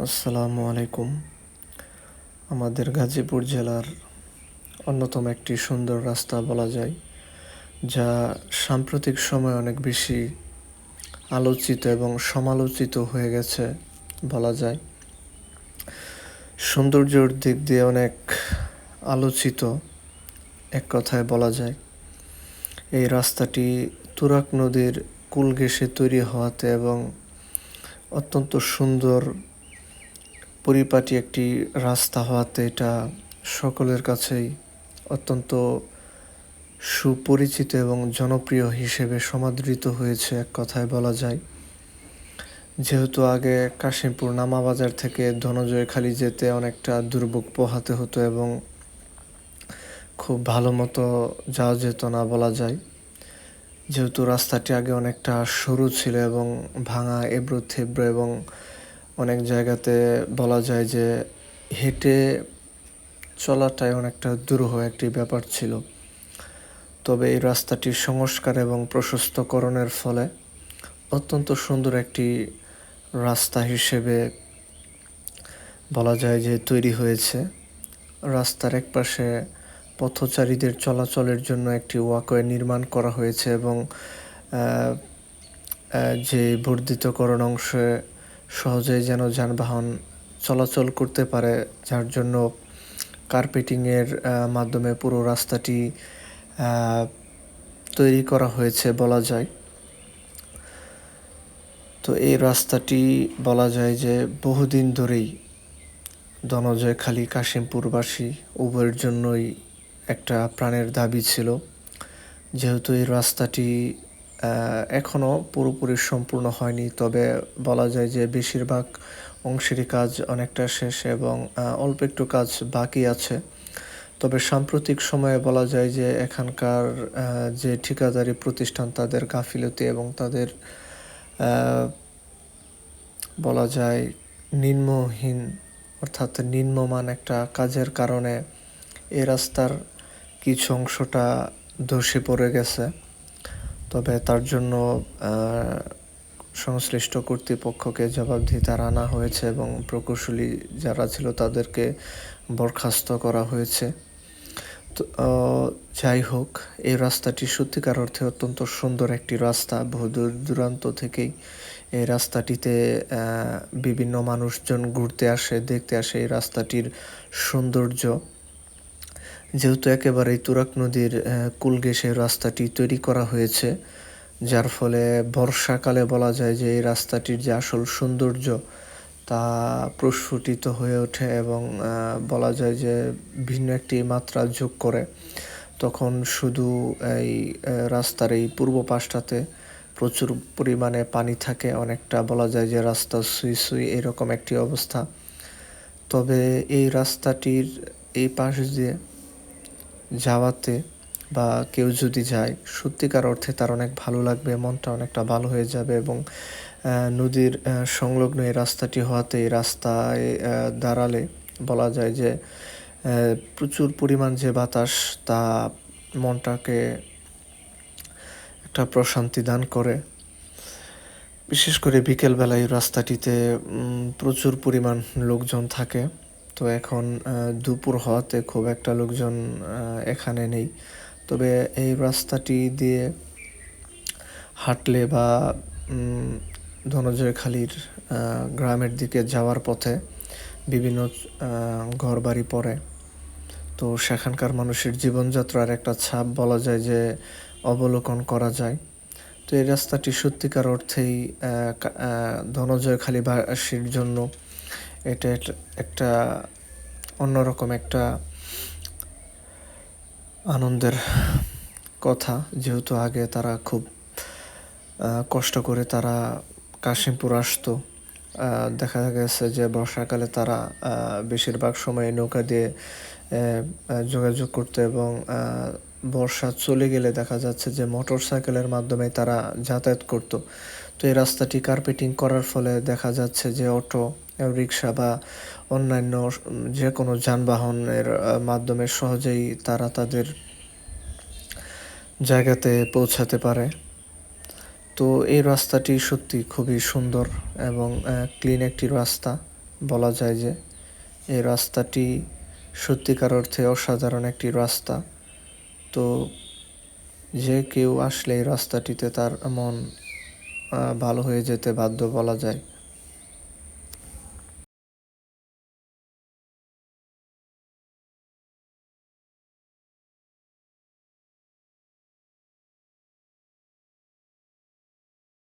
আসসালামু আলাইকুম। আমাদের গাজীপুর জেলার অন্যতম একটি সুন্দর রাস্তা বলা যায়, যা সাম্প্রতিক সময়ে অনেক বেশি আলোচিত এবং সমালোচিত হয়ে গেছে বলা যায়। সৌন্দর্যের দিক দিয়ে অনেক আলোচিত, এক কথায় বলা যায়। এই রাস্তাটি তুরাগ নদীর কূল ঘেঁষে তৈরি হওয়াতে এবং অত্যন্ত সুন্দর পরিপাটি একটি রাস্তা হওয়াতে এটা সকলের কাছেই অত্যন্ত সুপরিচিত এবং জনপ্রিয় হিসেবে সমাদৃত হয়েছে, এক কথায় বলা যায়। যেহেতু আগে কাশিমপুর নামাবাজার থেকে ধনজয়খালী যেতে অনেকটা দুর্ভোগ পোহাতে হতো এবং খুব ভালো মতো যাওয়া যেত না বলা যায়। যেহেতু রাস্তাটি আগে অনেকটা সরু ছিল এবং ভাঙা এবড়ো থেবড়ো এবং অনেক জায়গাতে বলা যায় যে হেঁটে চলাটাই অনেকটা দুরূহ একটি ব্যাপার ছিল। তবে এই রাস্তাটির সংস্কার এবং প্রশস্তকরণের ফলে অত্যন্ত সুন্দর একটি রাস্তা হিসেবে বলা যায় যে তৈরি হয়েছে। রাস্তার একপাশে পথচারীদের চলাচলের জন্য একটি ওয়াকওয়ে নির্মাণ করা হয়েছে এবং যে বর্ধিতকরণ অংশে সহজেই যেন যানবাহন চলাচল করতে পারে, যার জন্য কার্পেটিংয়ের মাধ্যমে পুরো রাস্তাটি তৈরি করা হয়েছে বলা যায়। তো এই রাস্তাটি বলা যায় যে বহুদিন ধরেই ধনজয়খালী কাশিমপুরবাসী উভয়ের জন্যই একটা প্রাণের দাবি ছিল। যেহেতু এই রাস্তাটি এখনও পুরোপুরি সম্পূর্ণ হয়নি, তবে বলা যায় যে বেশিরভাগ অংশেরই কাজ অনেকটা শেষ এবং অল্প একটু কাজ বাকি আছে। তবে সাম্প্রতিক সময়ে বলা যায় যে এখানকার যে ঠিকাদারি প্রতিষ্ঠান, তাদের গাফিলতি এবং তাদের বলা যায় নিম্নহীন অর্থাৎ নিম্নমান একটা কাজের কারণে এই রাস্তার কিছু অংশটা ধসে পড়ে গেছে। তবে তার জন্য সংশ্লিষ্ট কর্তৃপক্ষকে জবাবদিহিতার আনা হয়েছে এবং প্রকৌশলী যারা ছিল তাদেরকে বরখাস্ত করা হয়েছে। তো যাই হোক, এই রাস্তাটি সত্যিকার অর্থে অত্যন্ত সুন্দর একটি রাস্তা। বহু দূর দূরান্ত থেকেই এই রাস্তাটিতে বিভিন্ন মানুষজন ঘুরতে আসে, দেখতে আসে এই রাস্তাটির সৌন্দর্য। যেহেতু একেবারেই তুরাগ নদীর কূল ঘেঁষে রাস্তাটি তৈরি করা হয়েছে, যার ফলে বর্ষাকালে বলা যায় যে এই রাস্তাটির যে আসল সৌন্দর্য তা প্রস্ফুটিত হয়ে ওঠে এবং বলা যায় যে ভিন্ন একটি মাত্রা যোগ করে। তখন শুধু এই রাস্তার এই পূর্ব পাশটাতে প্রচুর পরিমাণে পানি থাকে, অনেকটা বলা যায় যে রাস্তা সুই সুই এরকম একটি অবস্থা। তবে এই রাস্তাটির এই পাশ দিয়ে যাওয়াতে বা কেউ যদি যায়, সত্যিকার অর্থে তার অনেক ভালো লাগবে, মনটা অনেকটা ভালো হয়ে যাবে এবং নদীর সংলগ্ন এই রাস্তাটি হওয়াতে এই রাস্তায় দাঁড়ালে বলা যায় যে প্রচুর পরিমাণ যে বাতাস তা মনটাকে একটা প্রশান্তি দান করে। বিশেষ করে বিকেলবেলায় রাস্তাটিতে প্রচুর পরিমাণ লোকজন থাকে। তো এখন দুপুর হওয়াতে খুব একটা লোকজন এখানে নেই। তবে এই রাস্তাটি দিয়ে হাঁটলে বা ধনজয়খালীর গ্রামের দিকে যাওয়ার পথে বিভিন্ন ঘরবাড়ি পড়ে। তো সেখানকার মানুষের জীবনযাত্রার একটা ছাপ বলা যায় যে অবলোকন করা যায়। তো এই রাস্তাটি সত্যিকার অর্থেই ধনজয়খালীবাসীর জন্য এটা একটা অন্যরকম একটা আনন্দের কথা। যেহেতু আগে তারা খুব কষ্ট করে তারা কাশিমপুর আসতো, দেখা গেছে যে বর্ষাকালে তারা বেশিরভাগ সময় নৌকা দিয়ে যোগাযোগ করতো এবং বর্ষা চলে গেলে দেখা যাচ্ছে যে মোটর সাইকেলের মাধ্যমে তারা যাতায়াত করতো। তো এই রাস্তাটি কার্পেটিং করার ফলে দেখা যাচ্ছে যে অটো, রিক্সা বা অন্যান্য যে কোনো যানবাহনের মাধ্যমে সহজেই তারা তাদের জায়গাতে পৌঁছাতে পারে। তো এই রাস্তাটি সত্যি খুবই সুন্দর এবং ক্লিন একটি রাস্তা। বলা যায় যে এই রাস্তাটি সত্যিকার অর্থে অসাধারণ একটি রাস্তা। তো যে কেউ আসলে এই রাস্তাটিতে তার মন ভালো হয়ে যেতে বাধ্য বলা যায়।